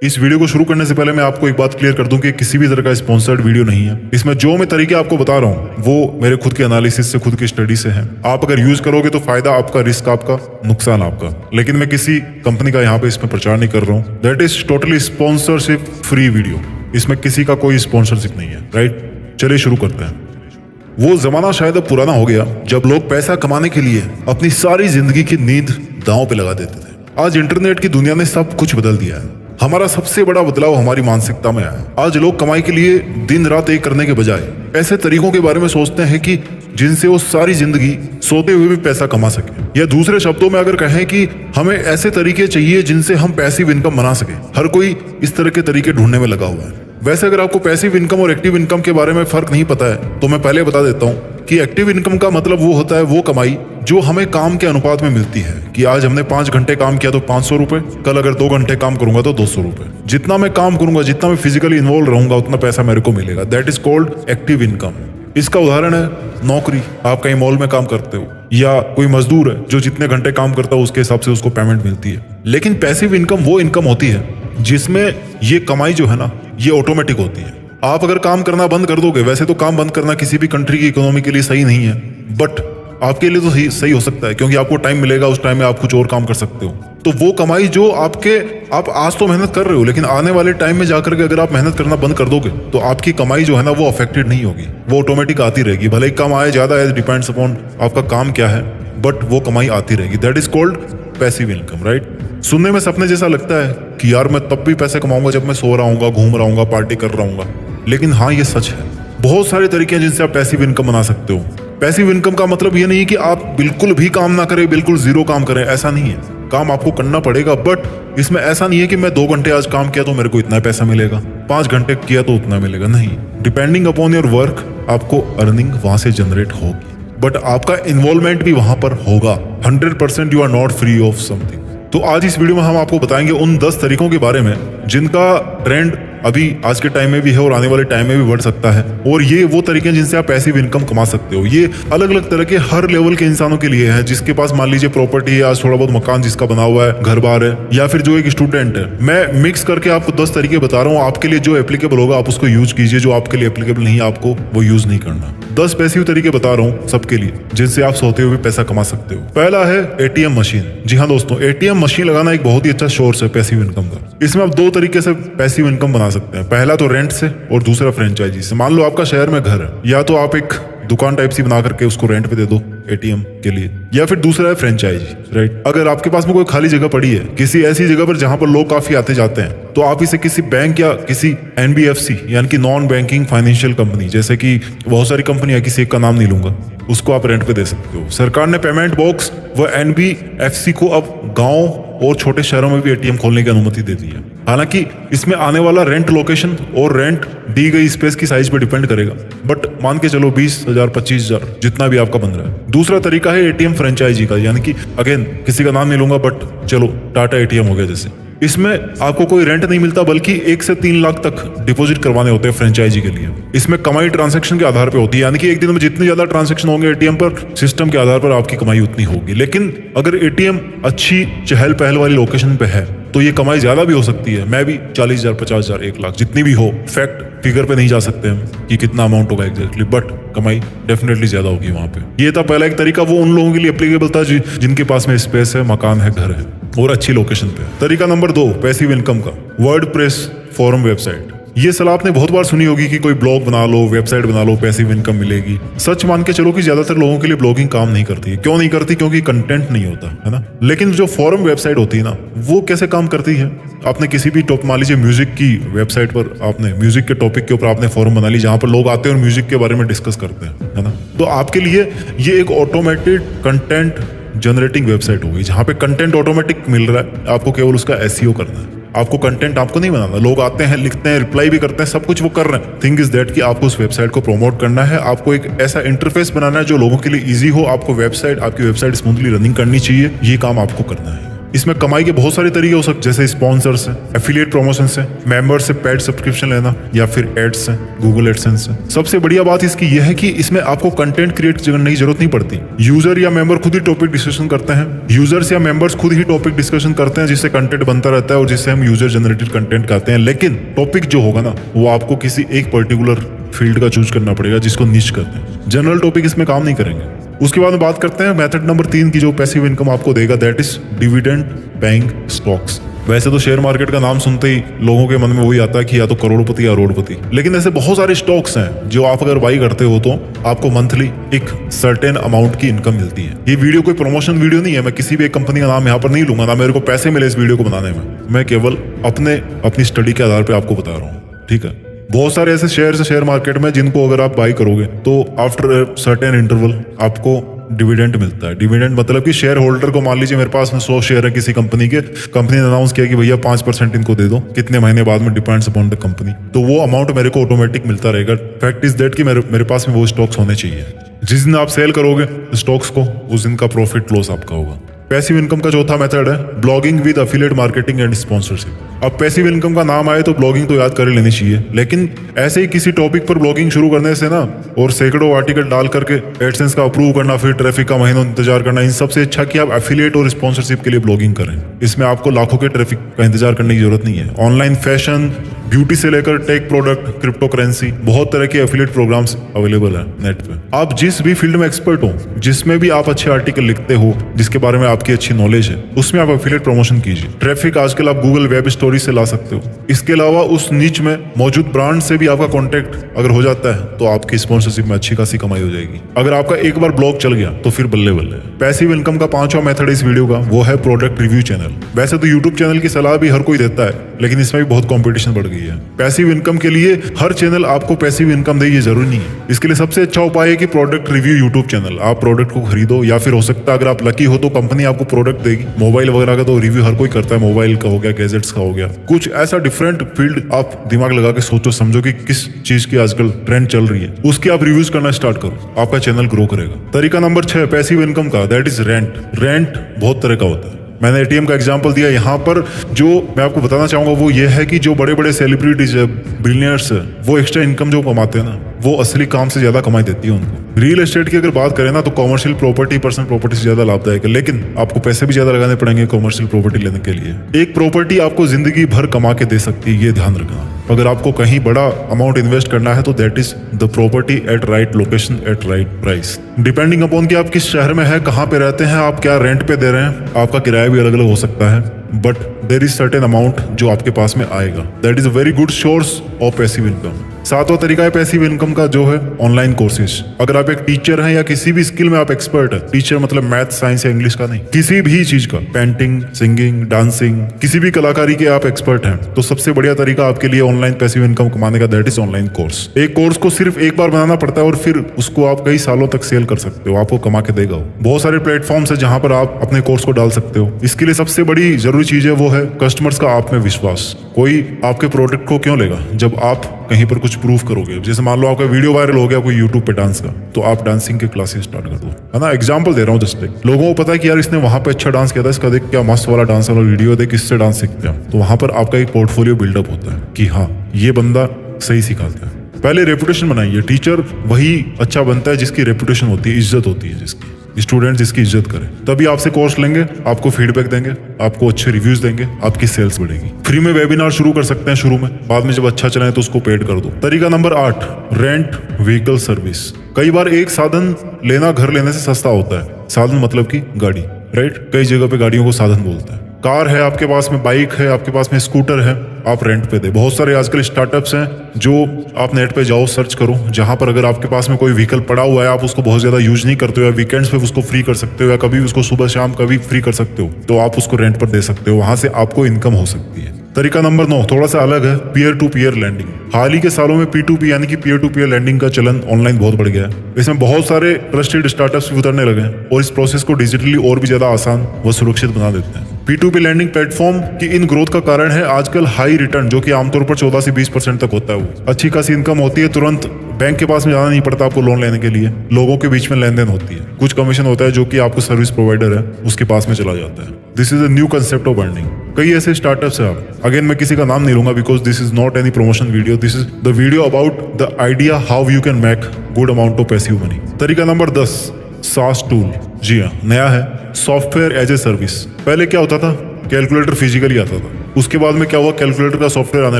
इस वीडियो को शुरू करने से पहले मैं आपको एक बात क्लियर कर दूं कि किसी भी तरह का स्पॉन्सर्ड वीडियो नहीं है। इसमें जो मैं तरीके आपको बता रहा हूं वो मेरे खुद के एनालिसिस से, खुद की स्टडी से है। आप अगर यूज करोगे तो फायदा आपका, रिस्क आपका, नुकसान आपका। लेकिन मैं किसी कंपनी का यहाँ पे इसमें प्रचार नहीं कर रहा हूँ। That is totally sponsorship free video. इसमें किसी का कोई स्पॉन्सरशिप नहीं है। राइट, चलिए शुरू करते हैं। वो जमाना शायद अब पुराना हो गया जब लोग पैसा कमाने के लिए अपनी सारी जिंदगी की नींद दांव पे लगा देते थे। आज इंटरनेट की दुनिया ने सब कुछ बदल दिया है। हमारा सबसे बड़ा बदलाव हमारी मानसिकता में आया है। आज लोग कमाई के लिए दिन रात एक करने के बजाय ऐसे तरीकों के बारे में सोचते हैं कि जिनसे वो सारी जिंदगी सोते हुए भी पैसा कमा सके। या दूसरे शब्दों में अगर कहें कि हमें ऐसे तरीके चाहिए जिनसे हम पैसिव इनकम बना सके। हर कोई इस तरह के तरीके ढूंढने में लगा हुआ है। वैसे अगर आपको पैसिव इनकम और एक्टिव इनकम के बारे में फर्क नहीं पता है तो मैं पहले बता देता हूँ कि एक्टिव इनकम का मतलब वो होता है वो कमाई जो हमें काम के अनुपात में मिलती है। कि आज हमने 5 घंटे काम किया तो 500 रुपए, कल अगर 2 घंटे काम करूंगा तो 200 रुपए। जितना मैं काम करूंगा, जितना मैं फिजिकली इन्वॉल्व रहूंगा, उतना पैसा मेरे को मिलेगा। That is called active income. इसका उदाहरण है नौकरी। आप कहीं मॉल में काम करते हो या कोई मजदूर है जो जितने घंटे काम करता है उसके हिसाब से उसको पेमेंट मिलती है। लेकिन पैसिव इनकम वो इनकम होती है जिसमें ये कमाई जो है ना, ये ऑटोमेटिक होती है। आप अगर काम करना बंद कर दोगे, वैसे तो काम बंद करना किसी भी कंट्री की इकोनॉमी के लिए सही नहीं है, बट आपके लिए तो सही हो सकता है क्योंकि आपको टाइम मिलेगा, उस टाइम में आप कुछ और काम कर सकते हो। तो वो कमाई जो आप आज तो मेहनत कर रहे हो, लेकिन आने वाले टाइम में जाकर के अगर आप मेहनत करना बंद कर दोगे तो आपकी कमाई जो है ना वो अफेक्टेड नहीं होगी, वो ऑटोमेटिक आती रहेगी। भले ही कम आए ज्यादा आए, डिपेंड्स अपॉन आपका काम क्या है, बट वो कमाई आती रहेगी। That is called passive income. Right, सुनने में सपने जैसा लगता है कि यार मैं तब भी पैसे कमाऊंगा जब मैं सो रहा हूँ, घूम रहा हूँ, पार्टी कर रहा हूँ। लेकिन हाँ, ये सच है। बहुत सारे तरीके हैं जिनसे आप पैसिव इनकम बना सकते हो। पैसिव इनकम का मतलब ये नहीं कि आप बिल्कुल भी काम ना करें, बिल्कुल जीरो काम करें, ऐसा नहीं है। काम आपको करना पड़ेगा, बट इसमें ऐसा नहीं है कि मैं 2 घंटे आज काम किया तो मेरे को इतना पैसा मिलेगा, 5 घंटे किया तो उतना मिलेगा। नहीं, डिपेंडिंग अपॉन योर वर्क आपको अर्निंग वहां से जनरेट होगी, बट आपका इन्वॉल्वमेंट भी वहां पर होगा। 100% you are not free of something. तो आज इस वीडियो में हम आपको बताएंगे उन 10 तरीकों के बारे में जिनका ट्रेंड अभी आज के टाइम में भी है और आने वाले टाइम में भी बढ़ सकता है। और ये वो तरीके हैं जिनसे आप पैसिव इनकम कमा सकते हो। ये अलग अलग तरह के हर लेवल के इंसानों के लिए है। जिसके पास मान लीजिए प्रॉपर्टी है, आज थोड़ा बहुत मकान जिसका बना हुआ है, घर बार है, या फिर जो एक स्टूडेंट है। मैं मिक्स करके आपको 10 तरीके बता रहा हूँ। आपके लिए जो एप्लीकेबल होगा आप उसको यूज कीजिए, जो आपके लिए एप्लीकेबल नहीं आपको वो यूज नहीं करना। 10 पैसिव तरीके बता रहा हूँ सबके लिए जिनसे आप सोते हुए पैसा कमा सकते हो। पहला है एटीएम मशीन। जी हाँ दोस्तों, एटीएम मशीन लगाना एक बहुत ही अच्छा सोर्स है पैसिव इनकम का। इसमें आप 2 तरीके से पैसिव इनकम बना सकते हैं। पहला तो रेंट से और दूसरा फ्रेंचाइजी से। मान लो आपका शहर में घर है, या तो आप एक दुकान टाइप सी बना करके उसको रेंट पे दे दो एटीएम के लिए, या फिर दूसरा है फ्रेंचाइजी। राइट, अगर आपके पास में कोई खाली जगह पड़ी है किसी ऐसी जगह पर जहां पर लोग काफी आते जाते हैं, तो आप इसे किसी बैंक या किसी एनबीएफसी यानी कि नॉन बैंकिंग फाइनेंशियल कंपनी, जैसे कि बहुत सारी कंपनी है, किसी एक का नाम नहीं लूंगा, उसको आप रेंट पे दे सकते हो। सरकार ने पेमेंट बॉक्स व एनबीएफसी को अब गांव और छोटे शहरों में भी एटीएम खोलने की अनुमति दे दी है। हालांकि इसमें आने वाला रेंट लोकेशन और रेंट दी गई स्पेस की साइज पे डिपेंड करेगा, बट मान के चलो 20,000 25,000 जितना भी आपका बन रहा है। दूसरा तरीका है एटीएम फ्रेंचाइजी का, यानी कि अगेन किसी का नाम नहीं लूंगा, बट चलो टाटा एटीएम हो गया जैसे। इसमें आपको कोई रेंट नहीं मिलता, बल्कि 1 से 3 लाख तक डिपॉजिट करवाने होते हैं फ्रेंचाइजी के लिए। इसमें कमाई ट्रांजैक्शन के आधार पर होती है, यानी कि एक दिन में जितने ज्यादा ट्रांजैक्शन होंगे एटीएम पर, सिस्टम के आधार पर आपकी कमाई उतनी होगी। लेकिन अगर एटीएम अच्छी चहल पहल वाली लोकेशन पे है तो ये कमाई ज्यादा भी हो सकती है। मैं भी 40,000 50,000 1 लाख जितनी भी हो, फैक्ट फिगर पे नहीं जा सकते हम कि कितना अमाउंट होगा एग्जैक्टली, बट कमाई डेफिनेटली ज्यादा होगी वहां पे। ये था पहला एक तरीका, वो उन लोगों के लिए एप्लीकेबल था जिनके पास में स्पेस है, मकान है, घर है और अच्छी लोकेशन पे। तरीका नंबर 2 पैसिव इनकम का, वर्डप्रेस फोरम वेबसाइट। ये सलाह आपने बहुत बार सुनी होगी कि कोई ब्लॉग बना लो, वेबसाइट बना लो, पैसिव इनकम मिलेगी। सच मान के चलो कि ज्यादातर लोगों के लिए ब्लॉगिंग काम नहीं करती है। क्यों नहीं करती? क्योंकि कंटेंट नहीं होता है ना। लेकिन जो फोरम वेबसाइट होती है ना, वो कैसे काम करती है? आपने किसी भी मान लीजिए म्यूजिक की वेबसाइट पर आपने म्यूजिक के टॉपिक के ऊपर आपने फोरम बना ली जहां पर लोग आते हैं और म्यूजिक के बारे में डिस्कस करते हैं, है ना। तो आपके लिए ये एक ऑटोमेटेड कंटेंट जनरेटिंग वेबसाइट होगी जहां पे कंटेंट ऑटोमेटिक मिल रहा है, आपको केवल उसका एसईओ करना है। आपको कंटेंट आपको नहीं बनाना। लोग आते हैं, लिखते हैं, रिप्लाई भी करते हैं, सब कुछ वो कर रहे हैं। थिंग इज दैट कि आपको उस वेबसाइट को प्रमोट करना है, आपको एक ऐसा इंटरफेस बनाना है जो लोगों के लिए इजी हो। आपको आपकी वेबसाइट स्मूथली रनिंग करनी चाहिए, ये काम आपको करना है। इसमें कमाई के बहुत सारे तरीके हो सकते, जैसे स्पॉन्सर से, एफिलिएट प्रमोशन से, मेंबर से पेड सब्सक्रिप्शन लेना, या फिर एड्स से, गूगल एडसेंस से। सबसे बढ़िया बात इसकी यह है कि इसमें आपको कंटेंट क्रिएट करने की जरूरत नहीं पड़ती। यूजर या मेंबर खुद ही टॉपिक डिस्कशन करते हैं, यूजर्स या मेंबर्स खुद ही टॉपिक डिस्कशन करते हैं, जिससे कंटेंट बनता रहता है और जिससे हम यूजर जनरेटेड कंटेंट कहते हैं। लेकिन टॉपिक जो होगा ना, वो आपको किसी एक पर्टिकुलर फील्ड का चूज करना पड़ेगा, जिसको निश कहते हैं। जनरल टॉपिक इसमें काम नहीं करेंगे। उसके बाद में बात करते हैं मेथड नंबर 3 की, जो पैसिव इनकम आपको देगा, that is dividend paying stocks. वैसे तो शेयर मार्केट का नाम सुनते ही लोगों के मन में वही आता है कि या तो करोड़पति या अरोड़पति, लेकिन ऐसे बहुत सारे स्टॉक्स हैं जो आप अगर बाई करते हो तो आपको मंथली एक सर्टेन अमाउंट की इनकम मिलती है। ये वीडियो कोई प्रमोशन वीडियो नहीं है, मैं किसी भी एक कंपनी का नाम यहाँ पर नहीं लूंगा, ना मेरे को पैसे मिले इस वीडियो को बनाने में, मैं केवल अपनी स्टडी के आधार पर आपको बता रहा हूँ, ठीक है। बहुत सारे ऐसे शेयर मार्केट में जिनको अगर आप बाई करोगे तो आफ्टर सर्टेन इंटरवल आपको डिविडेंड मिलता है। डिविडेंड मतलब कि शेयर होल्डर को, मान लीजिए मेरे पास में 100 शेयर है किसी कंपनी के, कंपनी ने अनाउंस किया कि भैया 5% इनको दे दो, कितने महीने बाद में डिपेंड्स अपॉन द कंपनी, तो वो अमाउंट मेरे को ऑटोमेटिक मिलता रहेगा। फैक्ट इज दैट कि मेरे पास में वो स्टॉक्स होने चाहिए। जिस दिन आप सेल करोगे स्टॉक्स को, उस दिन का प्रॉफिट लॉस आपका होगा। पैसिव इनकम का चौथा मेथड है blogging with affiliate marketing and sponsorship. अब पैसिव इनकम का नाम आए तो ब्लॉगिंग तो याद कर ही लेनी चाहिए, लेकिन ऐसे ही किसी टॉपिक पर ब्लॉगिंग शुरू करने से ना, और सैकड़ों आर्टिकल डाल करके एडसेंस का अप्रूव करना, फिर ट्रैफिक का महीनों इंतजार करना, इन सबसे अच्छा कि आप एफिलिएट और स्पॉन्सरशिप के लिए ब्लॉगिंग करें। इसमें आपको लाखों के ट्रैफिक का इंतजार करने की जरूरत नहीं है। ऑनलाइन फैशन, ब्यूटी से लेकर टेक प्रोडक्ट, क्रिप्टो करेंसी, बहुत तरह के एफिलिएट प्रोग्राम्स अवेलेबल है नेट पे। आप जिस भी फील्ड में एक्सपर्ट हो, जिसमें भी आप अच्छे आर्टिकल लिखते हो, जिसके बारे में आपकी अच्छी नॉलेज है, उसमें आप एफिलिएट प्रमोशन कीजिए। ट्रैफिक आजकल आप गूगल वेब स्टोरी से ला सकते हो। इसके अलावा उस नीच में मौजूद ब्रांड से भी आपका कॉन्टेक्ट अगर हो जाता है तो आपकी स्पॉन्सरशिप में अच्छी खासी कमाई हो जाएगी। अगर आपका एक बार ब्लॉग चल गया तो फिर बल्ले बल्ले। पैसिव इनकम का 5वां मेथड इस वीडियो का, वो है प्रोडक्ट रिव्यू चैनल। वैसे तो यूट्यूब चैनल की सलाह भी हर कोई देता है, लेकिन इसमें भी बहुत कॉम्पिटिशन बढ़ गई है। पैसिव इनकम के लिए हर चैनल आपको पैसिव इनकम दे, ये जरूरी नहीं है। इसके लिए सबसे अच्छा उपाय है कि प्रोडक्ट रिव्यू यूट्यूब चैनल। आप प्रोडक्ट को खरीदो, या फिर हो सकता है अगर आप लकी हो तो कंपनी आपको प्रोडक्ट देगी। मोबाइल वगैरह का तो रिव्यू हर कोई करता है, मोबाइल का हो गया, गैजेट्स का हो गया, कुछ ऐसा डिफरेंट फील्ड आप दिमाग लगा के सोचो समझो कि किस चीज की आजकल ट्रेंड चल रही है, उसके आप रिव्यूज करना स्टार्ट करो, आपका चैनल ग्रो करेगा। तरीका नंबर 6 पैसिव इनकम का, दैट इज रेंट। रेंट बहुत तरह का होता है। मैंने एटीएम का एग्जांपल दिया। यहाँ पर जो मैं आपको बताना चाहूंगा वो ये है कि जो बड़े बड़े सेलिब्रिटीज है, बिलियनर्स है, वो एक्स्ट्रा इनकम जो कमाते हैं ना, वो असली काम से ज्यादा कमाई देती है उनको। रियल एस्टेट की अगर बात करें ना, तो कॉमर्शियल प्रॉपर्टी पर्सनल प्रॉपर्टी से ज्यादा लाभदायक है, लेकिन आपको पैसे भी ज्यादा लगाने पड़ेंगे कॉमर्शियल प्रॉपर्टी लेने के लिए। एक प्रॉपर्टी आपको जिंदगी भर कमा के दे सकती है, ये ध्यान रखना। अगर आपको कहीं बड़ा अमाउंट इन्वेस्ट करना है तो that is the property eight right location eight right price. Depending upon कि आप किस शहर में है, कहाँ पे रहते हैं, आप क्या रेंट पे दे रहे हैं, आपका किराया भी अलग अलग हो सकता है, but there is certain amount जो आपके पास में आएगा। That is a very good source of passive income. 7वां तरीका है पैसिव इनकम का, जो है ऑनलाइन कोर्सेज। अगर आप एक टीचर हैं या किसी भी स्किल में आप एक्सपर्ट है, टीचर मतलब मैथ, साइंस या इंग्लिश का नहीं, किसी भी चीज का, पेंटिंग, सिंगिंग, डांसिंग, किसी भी कलाकारी के आप एक्सपर्ट हैं, तो सबसे बढ़िया तरीका आपके लिए ऑनलाइन पैसिव इनकम कमाने का, दैट इज ऑनलाइन कोर्स। एक कोर्स को सिर्फ एक बार बनाना पड़ता है और फिर उसको आप कई सालों तक सेल कर सकते हो, आपको कमा के देगा। बहुत सारे प्लेटफॉर्म्स है जहां पर आप अपने कोर्स को डाल सकते हो। इसके लिए सबसे बड़ी जरूरी चीज है वो है कस्टमर्स का आप में विश्वास। कोई आपके प्रोडक्ट को क्यों लेगा जब आप कहीं पर कुछ प्रूफ करोगे। जैसे मान लो आपका वीडियो वायरल हो गया कोई यूट्यूब पे डांस का, तो आप डांसिंग के क्लासेस स्टार्ट कर दो, है ना। एग्जांपल दे रहा हूँ जस्ट एक। लोगों को पता है कि यार इसने वहां पे अच्छा डांस किया था, इसका देख क्या मस्त वाला डांस वाला वीडियो, देख इससे डांस सीखते हैं, तो वहां पर आपका एक पोर्टफोलियो बिल्डअप होता है कि हाँ ये बंदा सही सिखाता है। पहले रेपुटेशन बनाइए। टीचर वही अच्छा बनता है जिसकी रेपुटेशन होती है, इज्जत होती है, जिसकी स्टूडेंट जिसकी इज्जत करे, तभी आपसे कोर्स लेंगे, आपको फीडबैक देंगे, आपको अच्छे रिव्यूज देंगे, आपकी सेल्स बढ़ेगी। फ्री में वेबिनार शुरू कर सकते हैं शुरू में, बाद में जब अच्छा चले तो उसको पेड कर दो। तरीका नंबर 8 रेंट व्हीकल सर्विस। कई बार एक साधन लेना घर लेने से सस्ता होता है। साधन मतलब कि गाड़ी, राइट। कई जगह पे गाड़ियों को साधन बोलते हैं। कार है आपके पास में, बाइक है आपके पास में, स्कूटर है, आप रेंट पे दे। बहुत सारे आजकल स्टार्टअप्स हैं जो आप नेट पे जाओ, सर्च करो, जहां पर अगर आपके पास में कोई व्हीकल पड़ा हुआ है, आप उसको बहुत ज्यादा यूज नहीं करते हो, या वीकेंड्स पे उसको फ्री कर सकते हो, या कभी उसको सुबह शाम कभी फ्री कर सकते हो, तो आप उसको रेंट पर दे सकते हो, वहां से आपको इनकम हो सकती है। तरीका नंबर 9 थोड़ा सा अलग है, पीयर टू पीयर लैंडिंग। हाल ही के सालों में P2P यानी कि पीयर टू पीयर लैंडिंग का चलन ऑनलाइन बहुत बढ़ गया है। इसमें बहुत सारे ट्रस्टेड स्टार्टअप्स भी उतरने लगे हैं और इस प्रोसेस को डिजिटली और भी ज्यादा आसान व सुरक्षित बना देते हैं। P2P लैंडिंग प्लेटफॉर्म की इन ग्रोथ का कारण है आजकल हाई रिटर्न, जो कि आमतौर पर 14 से 20% तक होता है। वो अच्छी खासी इनकम होती है, तुरंत बैंक के पास में जाना नहीं पड़ता आपको लोन लेने के लिए, लोगों के बीच में लेन देन होती है, कुछ कमीशन होता है जो कि आपको सर्विस प्रोवाइडर है उसके पास में चला जाता है। This is a new concept of earning. कई ऐसे स्टार्टअप्स है। अगेन मैं किसी का नाम नहीं लूंगा because this is not any promotion video, this is the video about the idea how you can make good amount of passive money. तरीका नंबर 10, सास टूल। जी हाँ, नया है, सॉफ्टवेयर एज ए सर्विस। पहले क्या होता था, कैलकुलेटर फिजिकली आता था, उसके बाद में क्या हुआ, कैलकुलेटर का सॉफ्टवेयर आने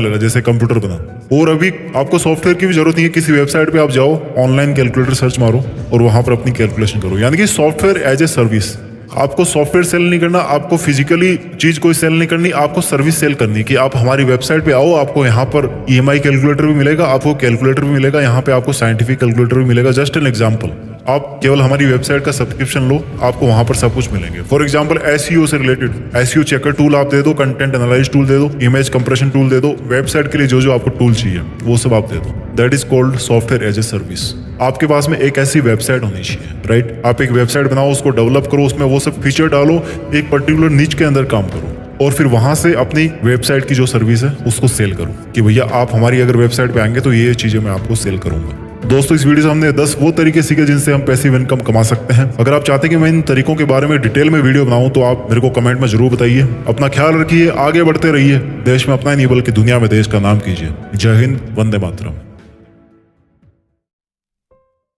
लगा, जैसे कंप्यूटर बना। और अभी आपको सॉफ्टवेयर की भी जरूरत नहीं है, किसी वेबसाइट पे आप जाओ, ऑनलाइन कैलकुलेटर सर्च मारो और वहां पर अपनी कैलकुलेशन करो। यानी कि सॉफ्टवेयर एज ए सर्विस। आपको सॉफ्टवेयर सेल नहीं करना, आपको फिजिकली चीज कोई सेल नहीं करनी, आपको सर्विस सेल करनी कि आप हमारी वेबसाइट पे आओ, आपको यहाँ पर EMI कैलकुलेटर भी मिलेगा, आपको कैलकुलेटर भी मिलेगा, यहाँ पे आपको साइंटिफिक कैलकुलेटर भी मिलेगा। जस्ट एन एग्जाम्पल, आप केवल हमारी वेबसाइट का सब्सक्रिप्शन लो, आपको वहां पर सब कुछ मिलेंगे। फॉर एग्जांपल SEO से रिलेटेड SEO चेकर टूल आप दे दो, कंटेंट एनालाइज टूल दे दो, इमेज कंप्रेशन टूल दे दो, वेबसाइट के लिए जो जो आपको टूल चाहिए वो सब आप दे दो। That is called software as a service. आपके पास में एक ऐसी वेबसाइट होनी चाहिए, राइट? आप एक वेबसाइट बनाओ, उसको डेवलप करो, उसमें वो सब फीचर डालो, एक पर्टिकुलर निच के अंदर काम करो और फिर वहां से अपनी वेबसाइट की जो सर्विस है उसको सेल करो कि भैया आप हमारी अगर वेबसाइट पे आएंगे तो ये चीजें मैं आपको सेल करूंगा। दोस्तों, इस वीडियो से हमने 10 वो तरीके सीखे जिनसे हम पैसिव इनकम कमा सकते हैं। अगर आप चाहते हैं कि मैं इन तरीकों के बारे में डिटेल में वीडियो बनाऊं तो आप मेरे को कमेंट में जरूर बताइए। अपना ख्याल रखिए, आगे बढ़ते रहिए, देश में अपना ही नहीं बल्कि दुनिया में देश का नाम कीजिए। जय हिंद, वंदे मातरम।